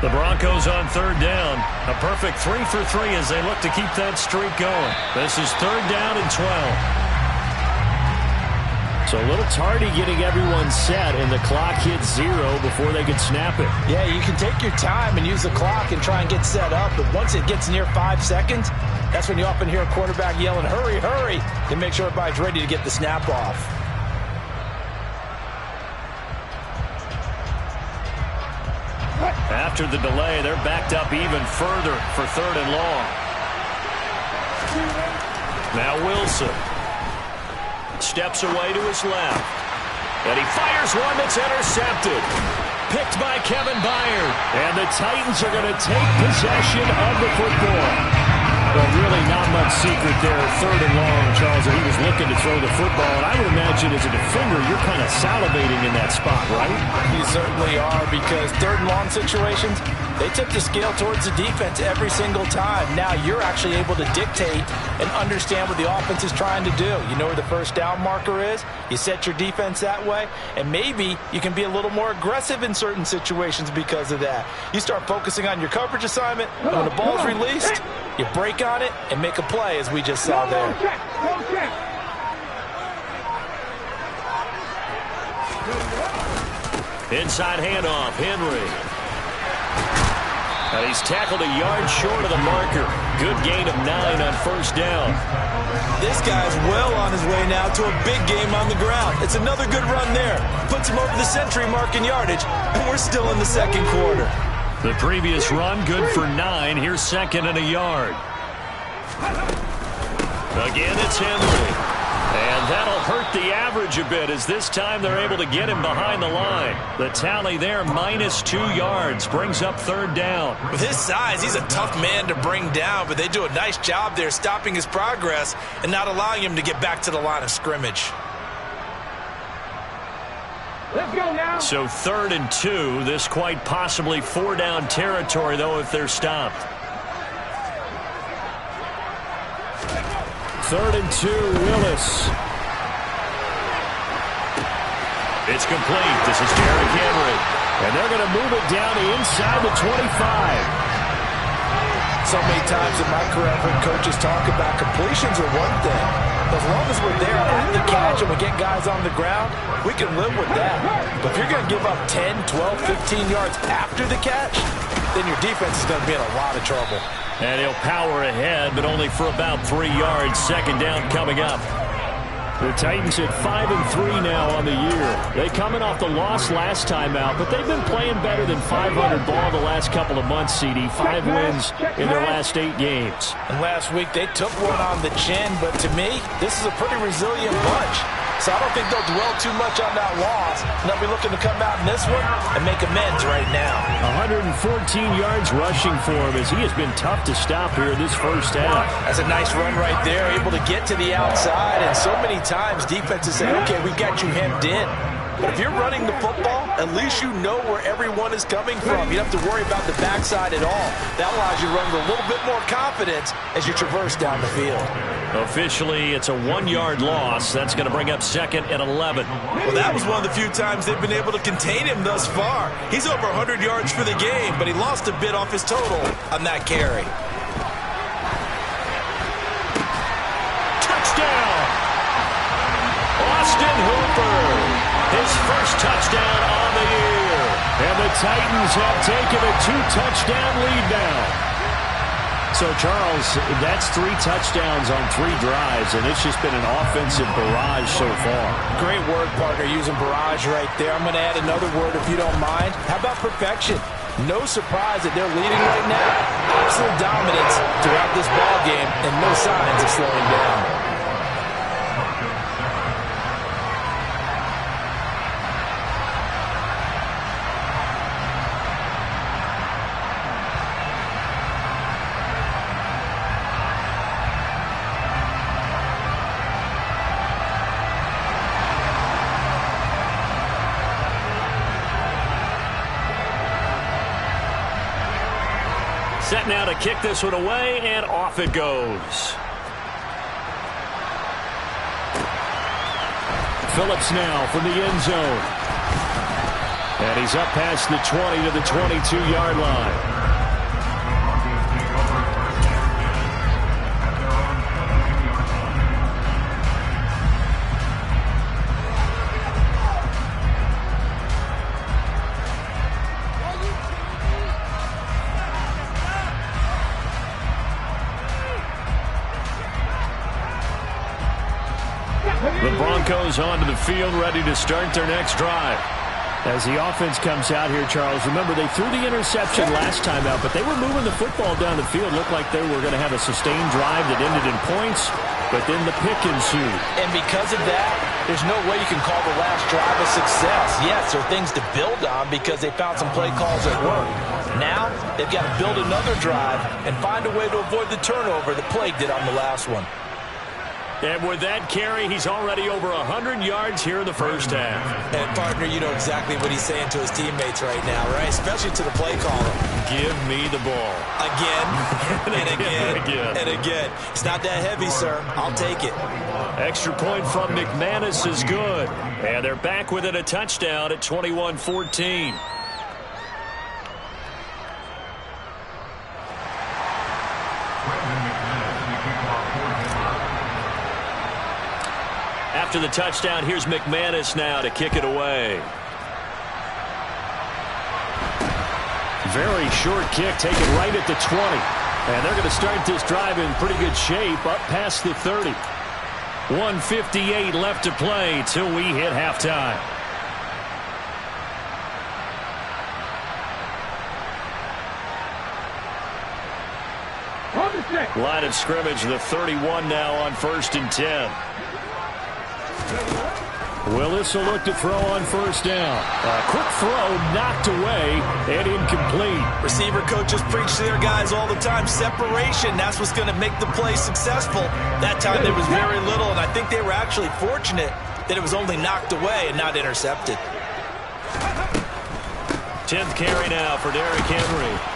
The Broncos on third down. A perfect 3 for 3 as they look to keep that streak going. This is third down and 12. So a little tardy getting everyone set, and the clock hits 0 before they can snap it. Yeah, you can take your time and use the clock and try and get set up, but once it gets near 5 seconds, that's when you often hear a quarterback yelling, hurry, hurry, to make sure everybody's ready to get the snap off. After the delay, they're backed up even further for third and long. Now Wilson steps away to his left. And he fires one that's intercepted. Picked by Kevin Byard. And the Titans are going to take possession of the football. But really not much secret there. Third and long, Charles, that he was looking to throw the football. And I would imagine as a defender, you're kind of salivating in that spot, right? You certainly are, because third and long situations, they tip the scale towards the defense every single time. Now you're actually able to dictate and understand what the offense is trying to do. You know where the first down marker is. You set your defense that way, and maybe you can be a little more aggressive in certain situations because of that. You start focusing on your coverage assignment, and when the ball's released, you break on it and make a play, as we just saw there. Inside handoff, Henry. And he's tackled a yard short of the marker. Good gain of 9 on first down. This guy's well on his way now to a big game on the ground. It's another good run there. Puts him over the century mark in yardage, and we're still in the second quarter. The previous run, good for 9. Here's second and a yard. Again, it's Henry. And that'll hurt the average a bit, as this time they're able to get him behind the line. The tally there, -2 yards, brings up third down. With his size, he's a tough man to bring down, but they do a nice job there stopping his progress and not allowing him to get back to the line of scrimmage. Let's go now. So 3rd and 2, this quite possibly 4-down territory, though, if they're stopped. 3rd and 2, Willis. It's complete. This is Derrick Henry. And they're going to move it down to inside the 25. So many times in my career, I've heard coaches talk about completions are one thing. As long as we're there at the catch and we get guys on the ground, we can live with that. But if you're going to give up 10, 12, 15 yards after the catch, then your defense is going to be in a lot of trouble. And he'll power ahead, but only for about 3 yards. Second down coming up. The Titans at 5-3 now on the year. They coming off the loss last time out, but they've been playing better than 500 ball the last couple of months, CD. 5 wins in their last 8 games. And last week they took one on the chin, but to me, this is a pretty resilient bunch. So I don't think they'll dwell too much on that loss. And they'll be looking to come out in this one and make amends right now. 114 yards rushing for him, as he has been tough to stop here this first half. That's a nice run right there, able to get to the outside. And so many times defenses say, okay, we've got you hemmed in. But if you're running the football, at least you know where everyone is coming from. You don't have to worry about the backside at all. That allows you to run with a little bit more confidence as you traverse down the field. Officially, it's a 1-yard loss. That's going to bring up 2nd and 11. Well, that was one of the few times they've been able to contain him thus far. He's over 100 yards for the game, but he lost a bit off his total on that carry. Touchdown! Austin Hooper. His first touchdown on the year. And the Titans have taken a 2-touchdown lead now. So, Charles, that's 3 touchdowns on 3 drives, and it's just been an offensive barrage so far. Great word, partner, using barrage right there. I'm going to add another word if you don't mind. How about perfection? No surprise that they're leading right now. Absolute dominance throughout this ball game, and no signs of slowing down. Set now to kick this one away, and off it goes. Phillips now from the end zone. And he's up past the 20 to the 22-yard line. The Broncos onto the field, ready to start their next drive. As the offense comes out here, Charles, remember they threw the interception last time out, but they were moving the football down the field. Looked like they were going to have a sustained drive that ended in points, but then the pick ensued. And because of that, there's no way you can call the last drive a success. Yes, there are things to build on because they found some play calls that work. Now, they've got to build another drive and find a way to avoid the turnover that plagued it on the last one. And with that carry, he's already over 100 yards here in the first half. And, partner, you know exactly what he's saying to his teammates right now, right? Especially to the play caller. Give me the ball. Again, and again, again. and again. It's not that heavy, sir. I'll take it. Extra point from McManus is good. And they're back within a touchdown at 21-14. After the touchdown, here's McManus now to kick it away. Very short kick taken right at the 20. And they're going to start this drive in pretty good shape up past the 30. 1:58 left to play till we hit halftime. Line of scrimmage, the 31 now on 1st and 10. Willis will look to throw on 1st down. A quick throw knocked away and incomplete. Receiver coaches preach to their guys all the time. Separation, that's what's going to make the play successful. That time there was very little, and I think they were actually fortunate that it was only knocked away and not intercepted. 10th carry now for Derrick Henry.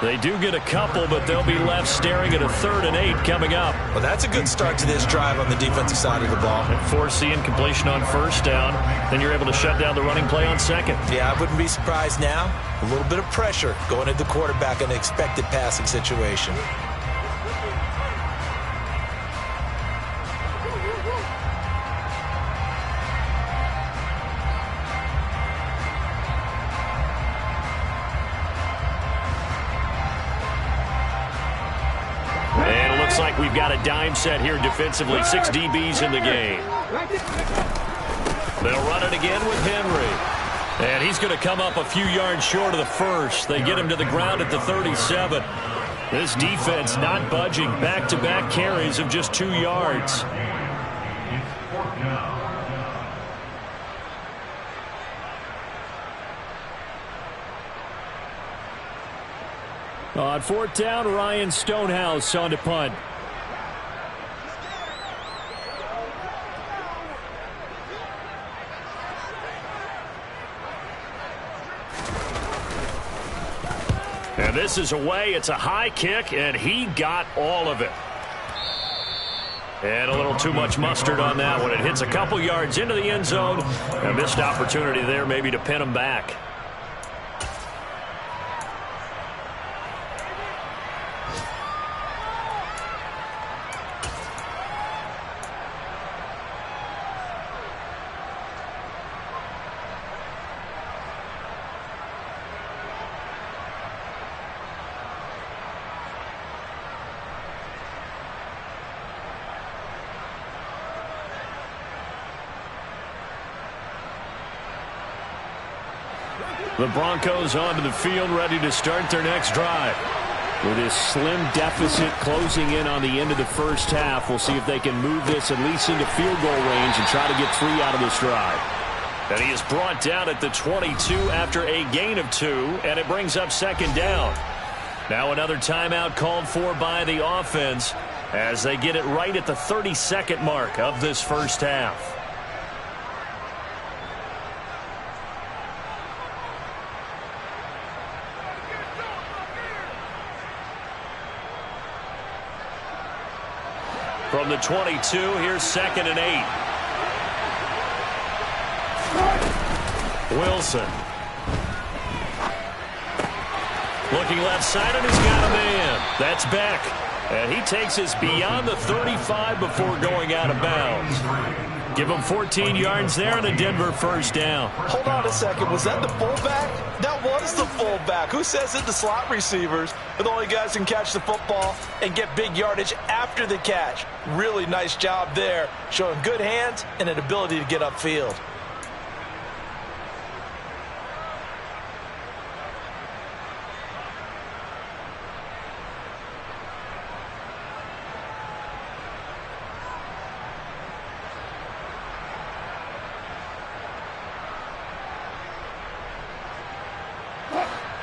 They do get a couple, but they'll be left staring at a 3rd and 8 coming up. Well, that's a good start to this drive on the defensive side of the ball. And force the incompletion on 1st down. Then you're able to shut down the running play on 2nd. Yeah, I wouldn't be surprised now. A little bit of pressure going at the quarterback in an expected passing situation. Like we've got a dime set here defensively. 6 DBs in the game. They'll run it again with Henry. And he's going to come up a few yards short of the first. They get him to the ground at the 37. This defense not budging. Back-to-back carries of just 2 yards. On 4th down, Ryan Stonehouse on to punt. And this is away. It's a high kick, and he got all of it. And a little too much mustard on that one. It hits a couple yards into the end zone. A missed opportunity there maybe to pin him back. The Broncos onto the field, ready to start their next drive. With this slim deficit closing in on the end of the first half, we'll see if they can move this at least into field goal range and try to get 3 out of this drive. And he is brought down at the 22 after a gain of 2, and it brings up 2nd down. Now another timeout called for by the offense as they get it right at the 32nd mark of this first half. From the 22, here's 2nd and 8. Wilson. Looking left side, and he's got a man. That's Beck. And he takes us beyond the 35 before going out of bounds. Give him 14 yards there and a Denver first down. Hold on a second. Was that the fullback? That was the fullback. Who says it? The slot receivers are the only guys who can catch the football and get big yardage after the catch. Really nice job there, showing good hands and an ability to get upfield.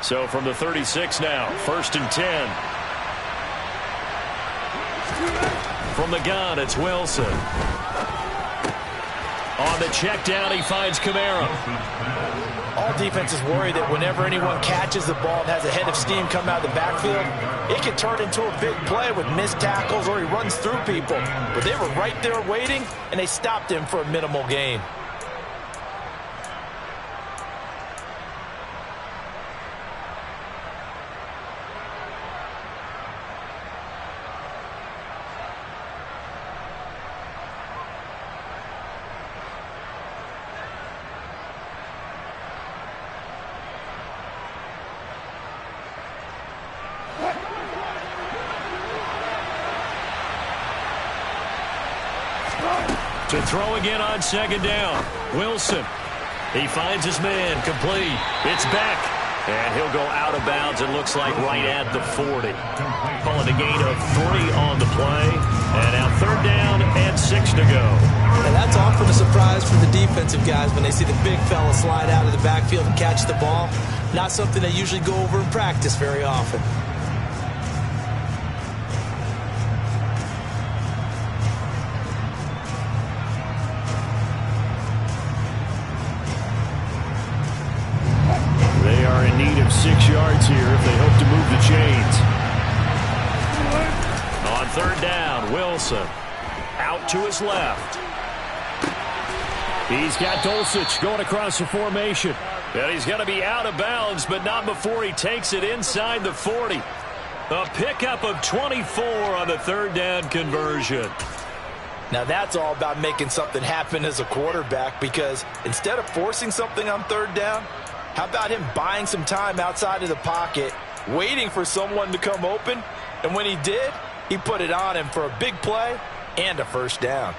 So from the 36 now, 1st and 10. From the gun, it's Wilson. On the check down, he finds Kamara. All defenses worry that whenever anyone catches the ball and has a head of steam come out of the backfield, it can turn into a big play with missed tackles or he runs through people. But they were right there waiting, and they stopped him for a minimal gain. To throw again on 2nd down. Wilson. He finds his man. Complete. It's Beck. And he'll go out of bounds, it looks like, right at the 40. Calling a gain of 3 on the play. And now 3rd down and 6 to go. And that's often a surprise for the defensive guys when they see the big fella slide out of the backfield and catch the ball. Not something they usually go over in practice very often. They are in need of 6 yards here if they hope to move the chains. On 3rd down, Wilson. Out to his left. He's got Dulcich going across the formation. And he's going to be out of bounds, but not before he takes it inside the 40. A pickup of 24 on the 3rd down conversion. Now that's all about making something happen as a quarterback, because instead of forcing something on 3rd down, how about him buying some time outside of the pocket, waiting for someone to come open, and when he did, he put it on him for a big play and a first down.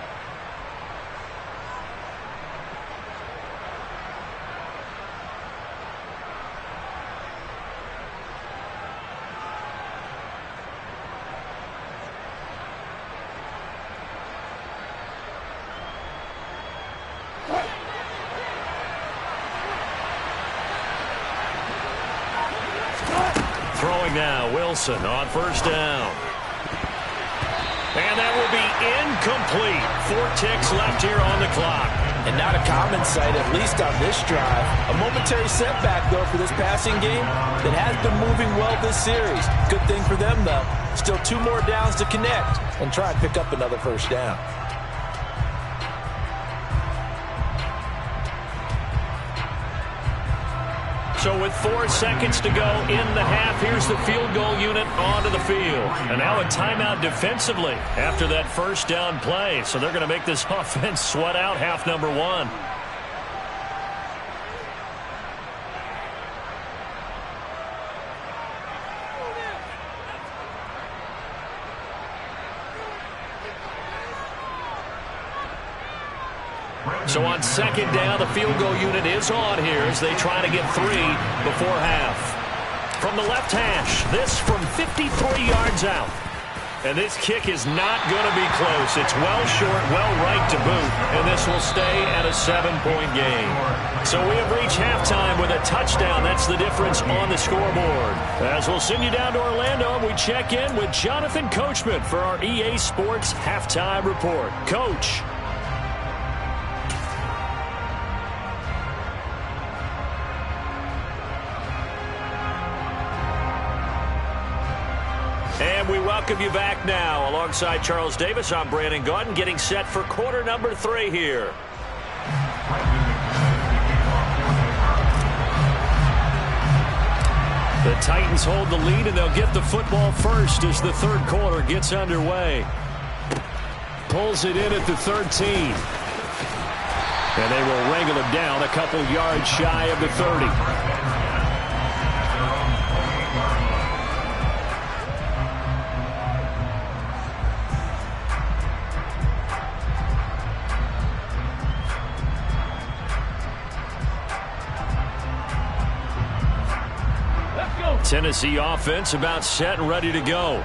Throwing now, Wilson on 1st down. And that will be incomplete. 4 ticks left here on the clock. And not a common sight, at least on this drive. A momentary setback, though, for this passing game that has been moving well this series. Good thing for them, though. Still 2 more downs to connect and try and pick up another first down. So with 4 seconds to go in the half, here's the field goal unit onto the field. And now a timeout defensively after that first down play. So they're going to make this offense sweat out half number 1. So on 2nd down, the field goal unit is on here as they try to get 3 before half. From the left hash, this from 53 yards out. And this kick is not going to be close. It's well short, well right to boot, and this will stay at a 7-point game. So we have reached halftime with a touchdown. That's the difference on the scoreboard. As we'll send you down to Orlando, we check in with Jonathan Coachman for our EA Sports Halftime Report. Coach. And we welcome you back now. Alongside Charles Davis, I'm Brandon Gaudin, getting set for quarter number 3 here. Titans hold the lead, and they'll get the football first as the third quarter gets underway. Pulls it in at the 13. And they will wrangle him down a couple yards shy of the 30. Tennessee offense about set and ready to go.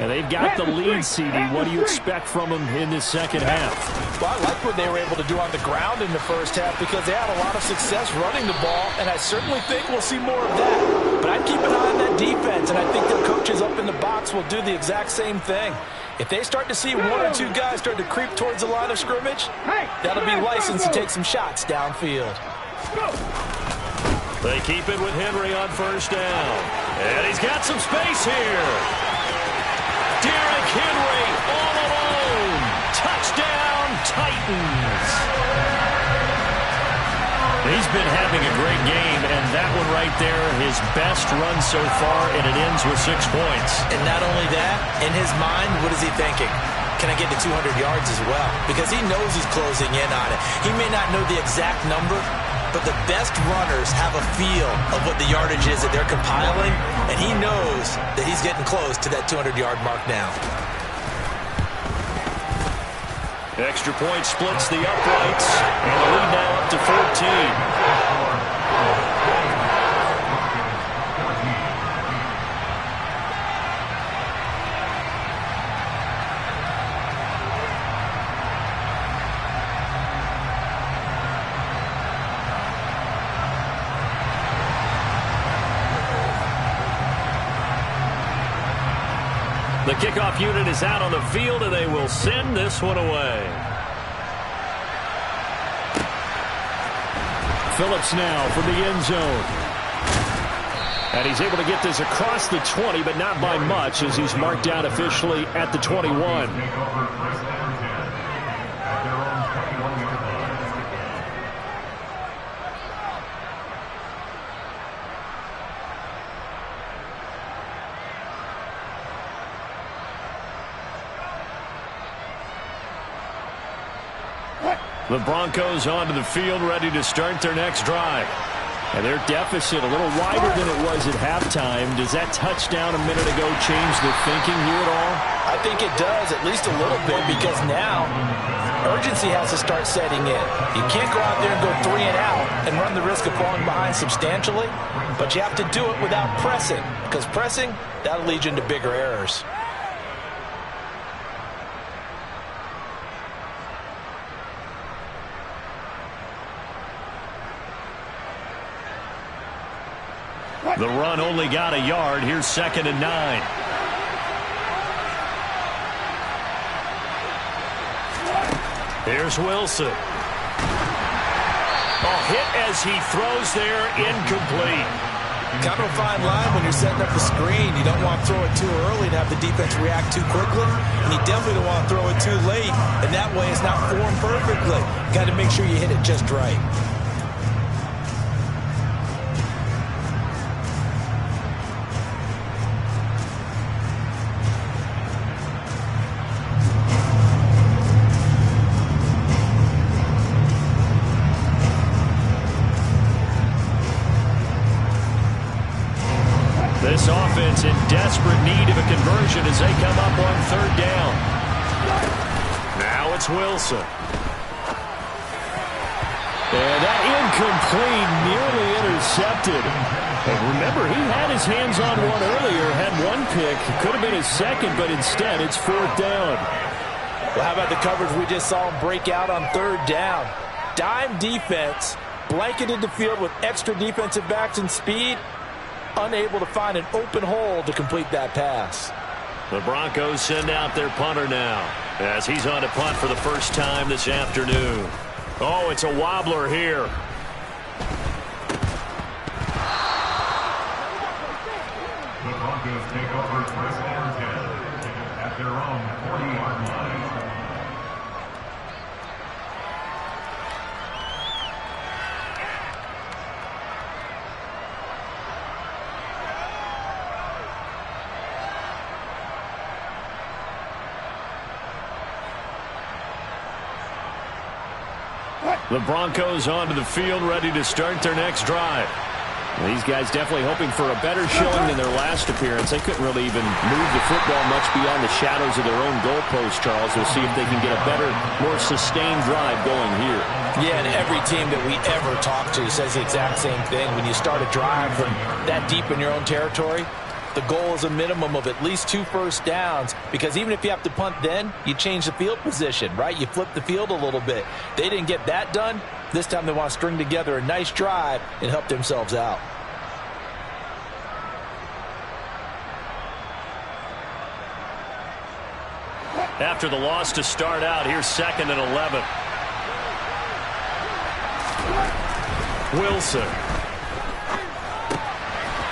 And they've got the lead, CD. What do you expect from them in this second half? Well, I like what they were able to do on the ground in the first half because they had a lot of success running the ball, and I certainly think we'll see more of that. But I'd keep an eye on that defense, and I think their coaches up in the box will do the exact same thing. If they start to see one or two guys start to creep towards the line of scrimmage, that'll be licensed to take some shots downfield. They keep it with Henry on first down. And he's got some space here. Derrick Henry all alone. Touchdown, Titans. He's been having a great game, and that one right there, his best run so far, and it ends with 6 points. And not only that, in his mind, what is he thinking? Can I get to 200 yards as well? Because he knows he's closing in on it. He may not know the exact number, but the best runners have a feel of what the yardage is that they're compiling, and he knows that he's getting close to that 200-yard mark now. Extra point splits the uprights, and the lead now up to 14. The kickoff unit is out on the field, and they will send this one away. Phillips now from the end zone. And he's able to get this across the 20, but not by much, as he's marked out officially at the 21. The Broncos onto the field, ready to start their next drive. And their deficit a little wider than it was at halftime. Does that touchdown a minute ago change the thinking here at all? I think it does, at least a little bit, because now urgency has to start setting in. You can't go out there and go 3 and out and run the risk of falling behind substantially, but you have to do it without pressing, because pressing, that'll lead you into bigger errors. The run only got a yard. Here's 2nd and 9. Here's Wilson. A hit as he throws there, incomplete. Kind of a fine line when you're setting up the screen. You don't want to throw it too early and have the defense react too quickly, and you definitely don't want to throw it too late, and that way it's not formed perfectly. Got to make sure you hit it just right. This offense in desperate need of a conversion as they come up on 3rd down. Now it's Wilson. And that incomplete, nearly intercepted. And remember, he had his hands on one earlier, had one pick. Could have been his second, but instead it's 4th down. Well, how about the coverage we just saw him break out on 3rd down? Dime defense, blanketed the field with extra defensive backs and speed, unable to find an open hole to complete that pass. The Broncos send out their punter now as he's on to punt for the first time this afternoon. Oh, it's a wobbler here. The Broncos take over 1st and 10 at their own 40-yard line. The Broncos onto the field, ready to start their next drive. These guys definitely hoping for a better showing than their last appearance. They couldn't really even move the football much beyond the shadows of their own goalpost, Charles. We'll see if they can get a better, more sustained drive going here. Yeah, and every team that we ever talk to says the exact same thing. When you start a drive from that deep in your own territory, the goal is a minimum of at least 2 first downs, because even if you have to punt then, you change the field position, right? You flip the field a little bit. They didn't get that done. This time they want to string together a nice drive and help themselves out. After the loss to start out, here's 2nd and 11. Wilson.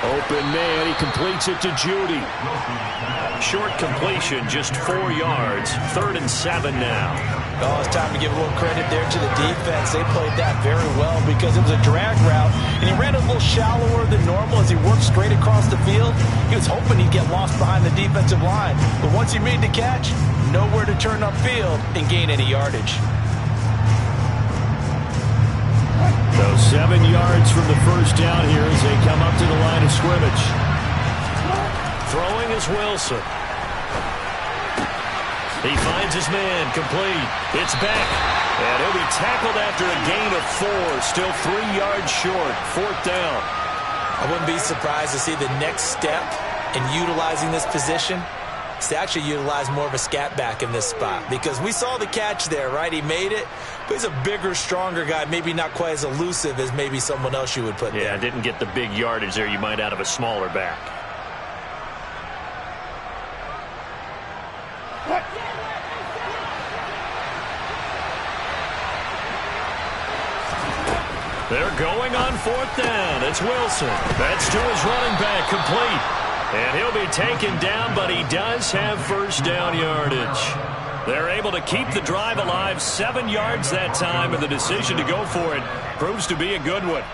Open man, he completes it to Judy. Short completion, just 4 yards. 3rd and 7 now. Oh, it's time to give a little credit there to the defense. They played that very well because it was a drag route, and he ran a little shallower than normal as he worked straight across the field. He was hoping he'd get lost behind the defensive line, but once he made the catch, nowhere to turn upfield and gain any yardage. So 7 yards from the first down here as they come up to the line of scrimmage. Throwing is Wilson. He finds his man, complete. It's back, and he'll be tackled after a gain of 4. Still 3 yards short. 4th down. I wouldn't be surprised to see the next step in utilizing this position is to actually utilize more of a scat back in this spot, because we saw the catch there, right? He made it, but he's a bigger, stronger guy, maybe not quite as elusive as maybe someone else you would put there. Yeah, didn't get the big yardage there you might out of a smaller back. They're going on 4th down. It's Wilson. That's to his running back, complete. And he'll be taken down, but he does have first down yardage. They're able to keep the drive alive, 7 yards that time, and the decision to go for it proves to be a good one.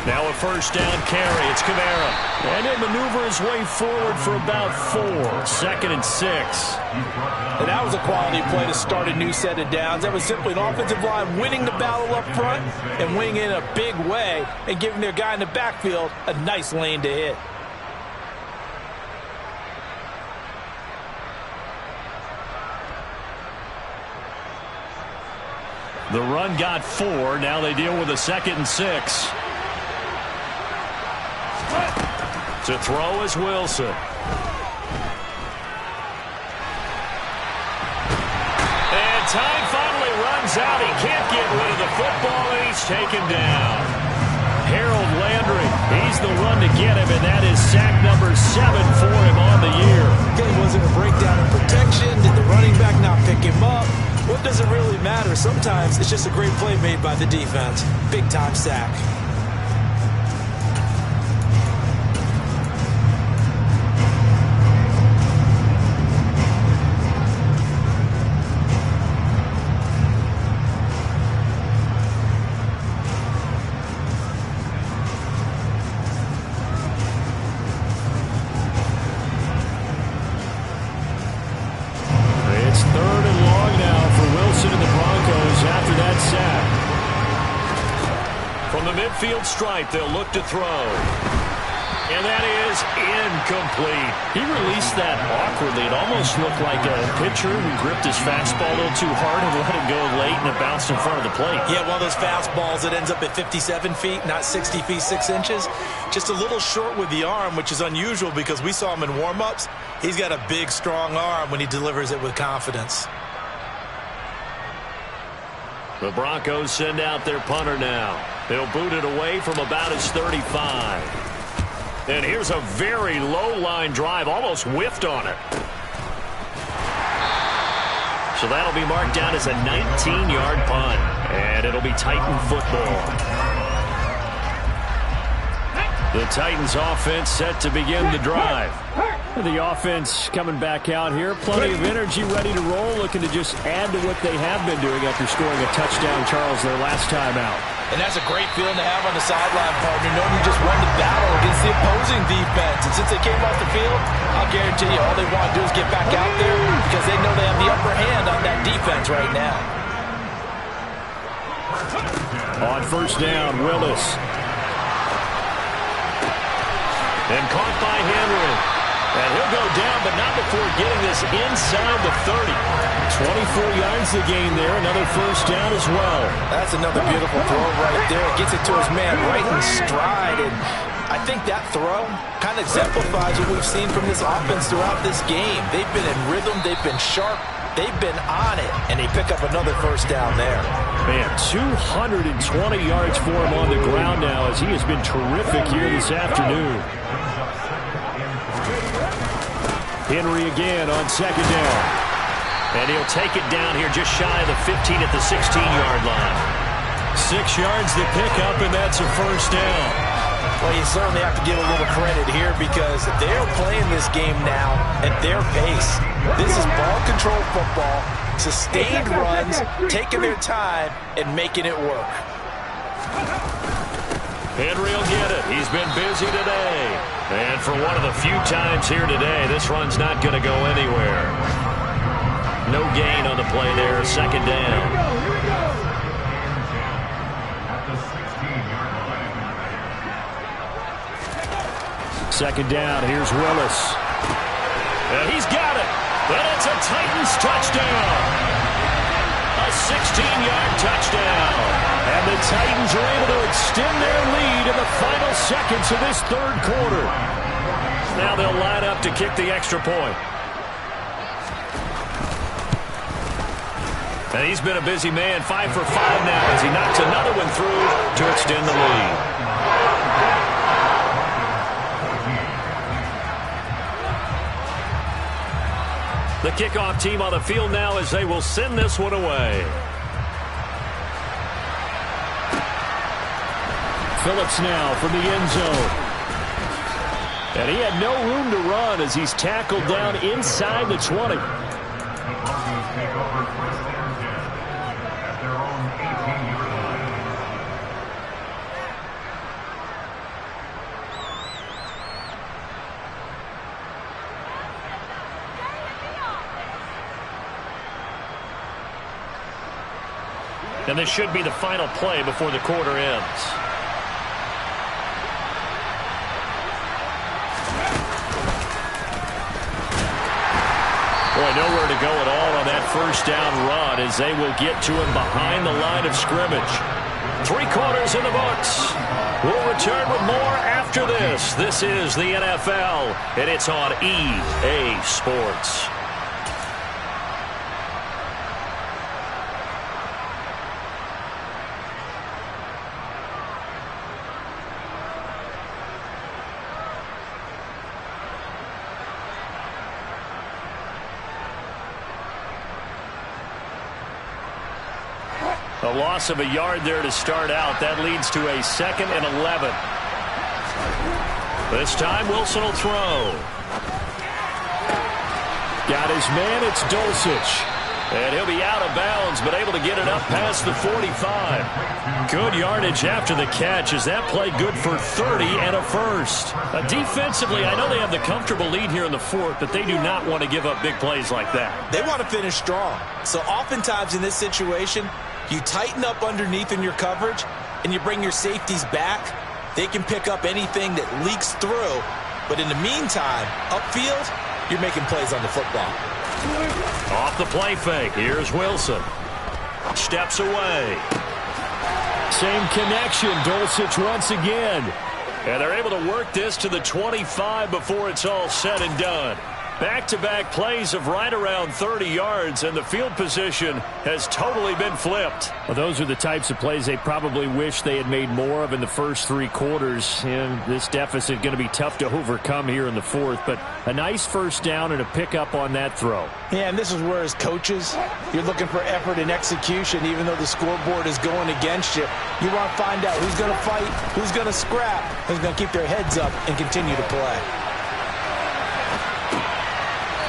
Now a first down carry. It's Kamara. And he'll maneuver his way forward for about 4. 2nd and 6. And that was a quality play to start a new set of downs. That was simply an offensive line winning the battle up front and winning in a big way and giving their guy in the backfield a nice lane to hit. The run got 4. Now they deal with a 2nd and 6. To throw is Wilson. And time finally runs out. He can't get rid of the football, and he's taken down. Harold Landry, he's the one to get him, and that is sack number 7 for him on the year. Okay, was it a breakdown in protection? Did the running back not pick him up? What does it really matter? Sometimes it's just a great play made by the defense. Big-time sack. Field stripe, they'll look to throw. And that is incomplete. He released that awkwardly. It almost looked like a pitcher who gripped his fastball a little too hard and let it go late, and it bounced in front of the plate. Yeah, one of those fastballs that ends up at 57 feet, not 60 feet, 6 inches. Just a little short with the arm, which is unusual because we saw him in warm-ups. He's got a big, strong arm when he delivers it with confidence. The Broncos send out their punter now. He'll boot it away from about his 35. And here's a very low-line drive, almost whiffed on it. So that'll be marked down as a 19-yard punt. And it'll be Titan football. The Titans offense set to begin the drive. The offense coming back out here. Plenty of energy, ready to roll, looking to just add to what they have been doing after scoring a touchdown, Charles, their last time out. And that's a great feeling to have on the sideline, partner, knowing you just won the battle against the opposing defense. And since they came off the field, I'll guarantee you all they want to do is get back out there because they know they have the upper hand on that defense right now. On first down, Willis. And caught by Henry. And he'll go down, but not before getting this inside the 30. 24 yards to gain there. Another first down as well. That's another beautiful throw right there. It gets it to his man right in stride. And I think that throw kind of exemplifies what we've seen from this offense throughout this game. They've been in rhythm. They've been sharp. They've been on it. And they pick up another first down there. Man, 220 yards for him on the ground now as he has been terrific here this afternoon. Henry again on second down. And he'll take it down here just shy of the 15 at the 16-yard line. 6 yards to pick up, and that's a first down. Well, you certainly have to give a little credit here because they're playing this game now at their pace. This is ball control football, sustained runs, taking their time, and making it work. Henry will get it. He's been busy today. And for one of the few times here today, this run's not going to go anywhere. No gain on the play there. Second down. Second down. Here's Willis. And he's got it. And it's a Titans touchdown. A 16-yard touchdown. And the Titans are able to extend their lead in the final seconds of this third quarter. Now they'll line up to kick the extra point. And he's been a busy man, 5 for 5 now as he knocks another one through to extend the lead. The kickoff team on the field now as they will send this one away. Phillips now from the end zone. And he had no room to run as he's tackled down inside the 20. And this should be the final play before the quarter ends. Boy, nowhere to go at all on that first down run as they will get to him behind the line of scrimmage. 3 quarters in the books. We'll return with more after this. This is the NFL, and it's on EA Sports. A loss of a yard there to start out. That leads to a 2nd and 11. This time Wilson will throw. Got his man. It's Dulcich. And he'll be out of bounds, but able to get it up past the 45. Good yardage after the catch as that play good for 30 and a first. Defensively, I know they have the comfortable lead here in the 4th, but they do not want to give up big plays like that. They want to finish strong. So oftentimes in this situation, you tighten up underneath in your coverage, and you bring your safeties back. They can pick up anything that leaks through. But in the meantime, upfield, you're making plays on the football. Off the play fake. Here's Wilson. Steps away. Same connection. Dulcich once again. And they're able to work this to the 25 before it's all said and done. Back-to-back plays of right around 30 yards, and the field position has totally been flipped. Well, those are the types of plays they probably wish they had made more of in the first 3 quarters. And this deficit going to be tough to overcome here in the 4th. But a nice first down and a pickup on that throw. Yeah, and this is where as coaches, you're looking for effort and execution, even though the scoreboard is going against you. You want to find out who's going to fight, who's going to scrap, who's going to keep their heads up and continue to play.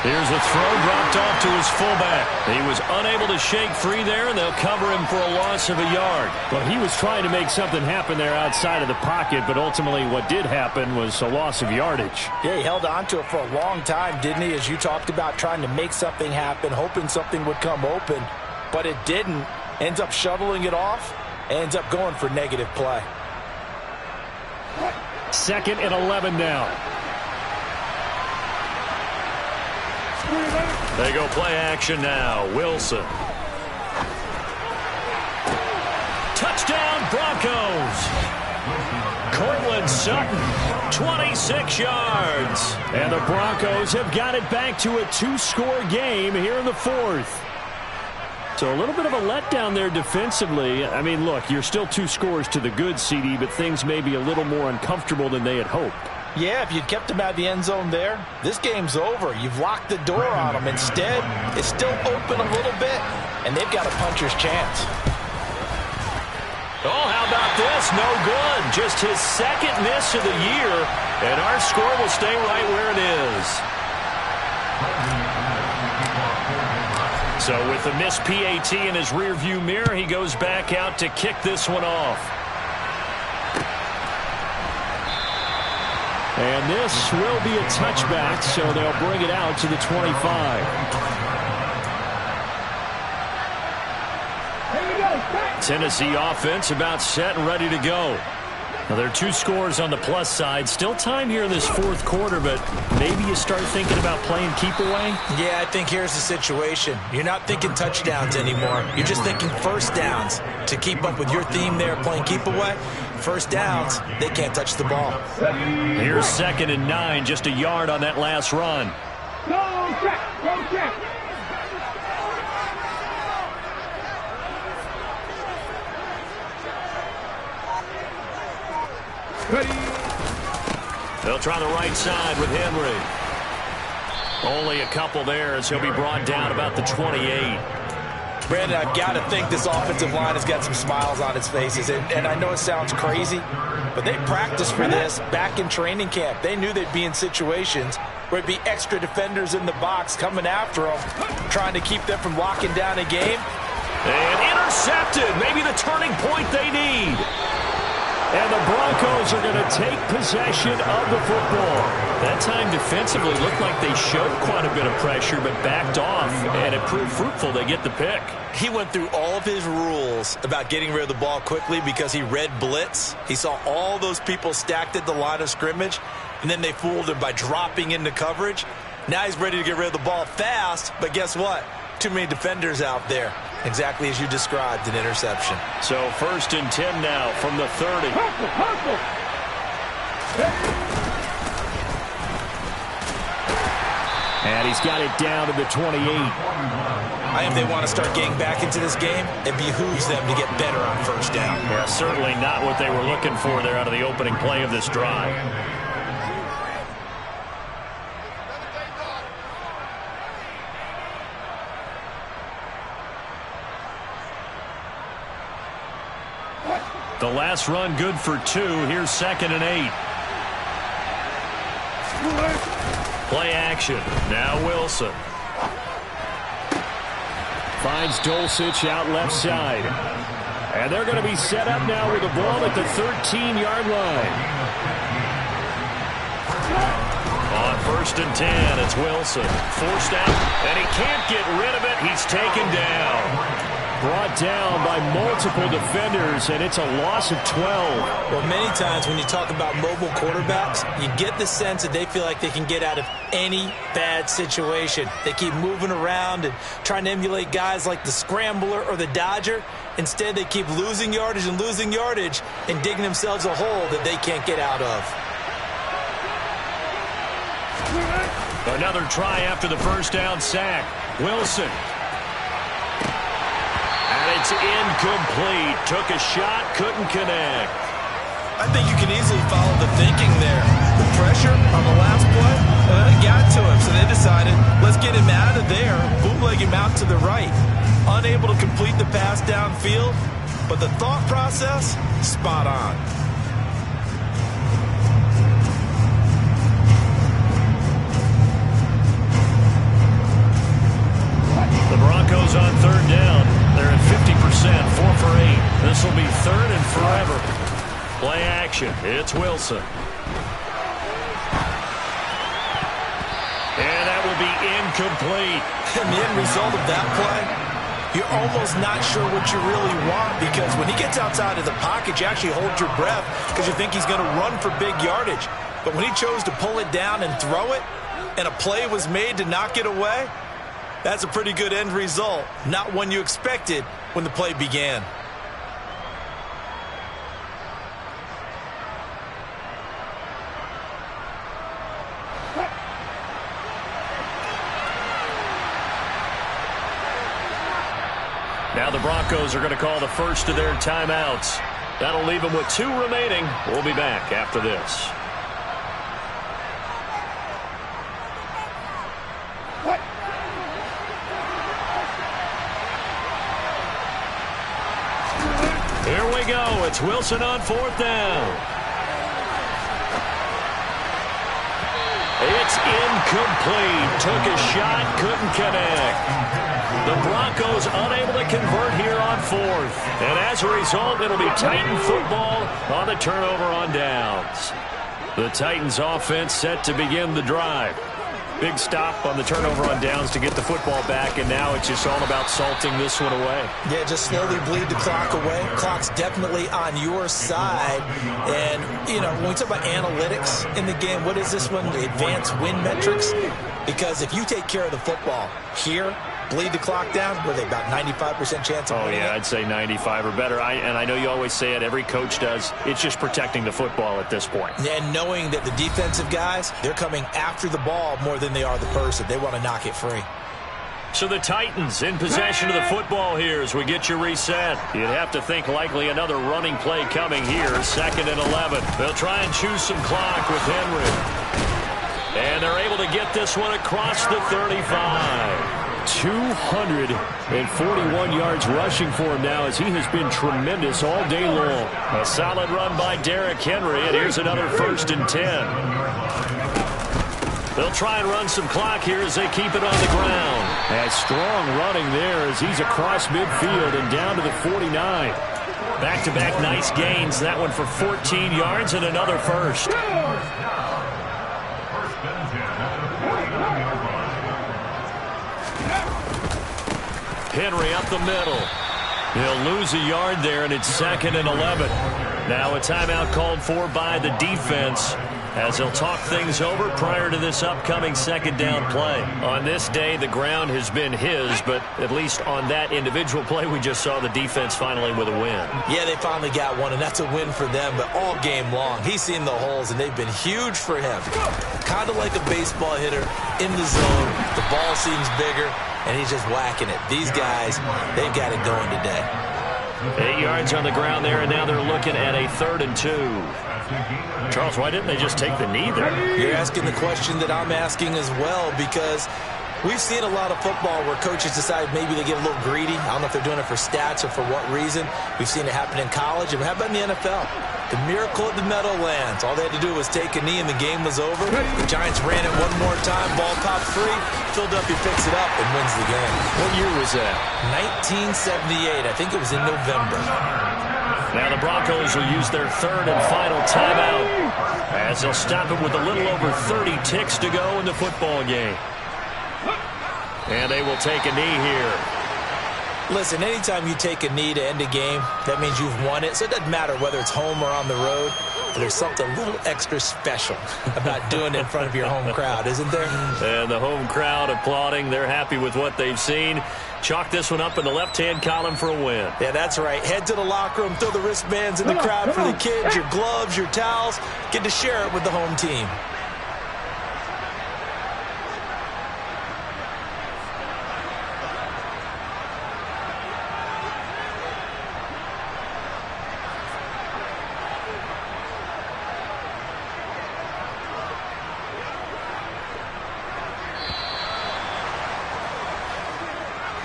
Here's a throw dropped off to his fullback. He was unable to shake free there, and they'll cover him for a loss of a yard. Well, he was trying to make something happen there outside of the pocket, but ultimately what did happen was a loss of yardage. Yeah, he held on to it for a long time, didn't he? As you talked about, trying to make something happen, hoping something would come open, but it didn't. Ends up shoveling it off, ends up going for negative play. 2nd and 11 now. They go play action now. Wilson. Touchdown Broncos. Cortland Sutton, 26 yards. And the Broncos have got it back to a 2-score game here in the 4th. So a little bit of a letdown there defensively. I mean, look, you're still 2 scores to the good, CD, but things may be a little more uncomfortable than they had hoped. Yeah, if you'd kept him out of the end zone there, this game's over. You've locked the door on him. Instead, it's still open a little bit, and they've got a puncher's chance. Oh, how about this? No good. Just his 2nd miss of the year, and our score will stay right where it is. So with the missed PAT in his rearview mirror, he goes back out to kick this one off. And this will be a touchback, so they'll bring it out to the 25. Tennessee offense about set and ready to go. Now, there are 2 scores on the plus side. Still time here in this 4th quarter, but maybe you start thinking about playing keep away? Yeah, I think here's the situation. You're not thinking touchdowns anymore. You're just thinking first downs. To keep up with your theme there, playing keep away, first downs, they can't touch the ball. Here's 2nd and 9, just a yard on that last run. Go check, go check. They'll try the right side with Henry. Only a couple there as he'll be brought down about the 28. Brandon, I've got to think this offensive line has got some smiles on its faces. And I know it sounds crazy, but they practiced for this back in training camp. They knew they'd be in situations where it'd be extra defenders in the box coming after them, trying to keep them from locking down a game. And intercepted. Maybe the turning point they need. And the Broncos are going to take possession of the football. That time defensively looked like they showed quite a bit of pressure but backed off, and it proved fruitful. They get the pick. He went through all of his rules about getting rid of the ball quickly because he read blitz. He saw all those people stacked at the line of scrimmage, and then they fooled him by dropping into coverage. Now he's ready to get rid of the ball fast, but guess what? Too many defenders out there. Exactly as you described, an interception. So 1st and 10 now from the 30. And he's got it down to the 28. If they want to start getting back into this game, it behooves them to get better on first down. Yeah, certainly not what they were looking for there out of the opening play of this drive. The last run good for 2. Here's 2nd and 8. Play action. Now Wilson. Finds Dulcich out left side. And they're going to be set up now with the ball at the 13-yard line. On 1st and 10, it's Wilson. Forced out, and he can't get rid of it. He's taken down. Brought down by multiple defenders, and it's a loss of 12. Well, many times when you talk about mobile quarterbacks, you get the sense that they feel like they can get out of any bad situation. They keep moving around and trying to emulate guys like the Scrambler or the Dodger. Instead, they keep losing yardage and digging themselves a hole that they can't get out of. Another try after the first down sack. Wilson. And it's incomplete. Took a shot, couldn't connect. I think you can easily follow the thinking there. The pressure on the last play, it got to him, so they decided, let's get him out of there, bootleg him out to the right. Unable to complete the pass downfield, but the thought process, spot on. formation. It's Wilson. And that will be incomplete. And the end result of that play, you're almost not sure what you really want, because when he gets outside of the pocket, you actually hold your breath because you think he's going to run for big yardage. But when he chose to pull it down and throw it, and a play was made to knock it away, that's a pretty good end result. Not one you expected when the play began. Now the Broncos are going to call the first of their timeouts. That'll leave them with 2 remaining. We'll be back after this. Here we go. It's Wilson on 4th down. It's incomplete. Took a shot, couldn't connect. The Broncos unable to convert here on 4th. And as a result, it'll be Titan football on the turnover on downs. The Titans offense set to begin the drive. Big stop on the turnover on downs to get the football back, and now it's just all about salting this one away. Yeah, just slowly bleed the clock away. Clock's definitely on your side. And, you know, when we talk about analytics in the game, what is this one? The advanced win metrics? Because if you take care of the football here, bleed the clock down, what are they, about 95% chance of winning? Oh, yeah, I'd say 95 or better. And I know you always say it, every coach does. It's just protecting the football at this point. And knowing that the defensive guys, they're coming after the ball more than they are the person. They want to knock it free. So the Titans in possession of the football here as we get you reset. You'd have to think likely another running play coming here, 2nd and 11. They'll try and choose some clock with Henry. And they're able to get this one across the 35. 241 yards rushing for him now, as he has been tremendous all day long. A solid run by Derrick Henry, and here's another 1st and 10. They'll try and run some clock here as they keep it on the ground. And strong running there as he's across midfield and down to the 49. Back-to-back nice gains. That one for 14 yards and another 1st. Henry up the middle. He'll lose a yard there, and it's 2nd and 11. Now a timeout called for by the defense as they'll talk things over prior to this upcoming 2nd down play. On this day, the ground has been his, but at least on that individual play, we just saw the defense finally with a win. Yeah, they finally got one, and that's a win for them, but all game long, he's seen the holes, and they've been huge for him. Kind of like a baseball hitter in the zone. The ball seems bigger, and he's just whacking it. These guys, they've got it going today. 8 yards on the ground there, and now they're looking at a 3rd and 2. Charles, why didn't they just take the knee there? You're asking the question that I'm asking as well, because we've seen a lot of football where coaches decide maybe they get a little greedy. I don't know if they're doing it for stats or for what reason. We've seen it happen in college, and how about in the NFL? The miracle of the Meadowlands. All they had to do was take a knee, and the game was over. The Giants ran it one more time. Ball popped free. Philadelphia picks it up and wins the game. What year was that? 1978. I think it was in November. Now the Broncos will use their 3rd and final timeout as they'll stop it with a little over 30 ticks to go in the football game. And they will take a knee here. Listen, anytime you take a knee to end a game, that means you've won it. So it doesn't matter whether it's home or on the road. But there's something a little extra special about doing it in front of your home crowd, isn't there? And the home crowd applauding. They're happy with what they've seen. Chalk this one up in the left-hand column for a win. Yeah, that's right. Head to the locker room, throw the wristbands in the crowd for the kids, your gloves, your towels. Get to share it with the home team.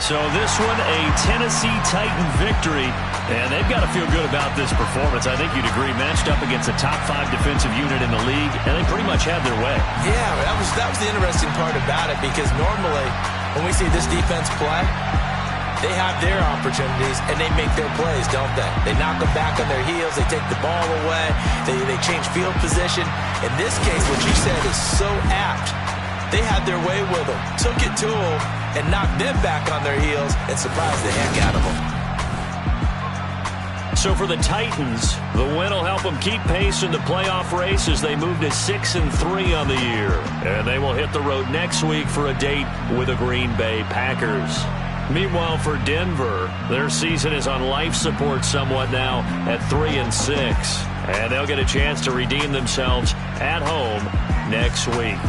So this one, a Tennessee Titan victory, and they've got to feel good about this performance. I think you'd agree, matched up against a top 5 defensive unit in the league, and they pretty much had their way. Yeah, that was the interesting part about it, because normally when we see this defense play, they have their opportunities, and they make their plays, don't they? They knock them back on their heels. They take the ball away. They change field position. In this case, what you said is so apt. They had their way with them, took it to them, and knocked them back on their heels and surprised the heck out of them. So for the Titans, the win will help them keep pace in the playoff race as they move to 6-3 on the year. And they will hit the road next week for a date with the Green Bay Packers. Meanwhile, for Denver, their season is on life support somewhat now at 3-6. And they'll get a chance to redeem themselves at home next week.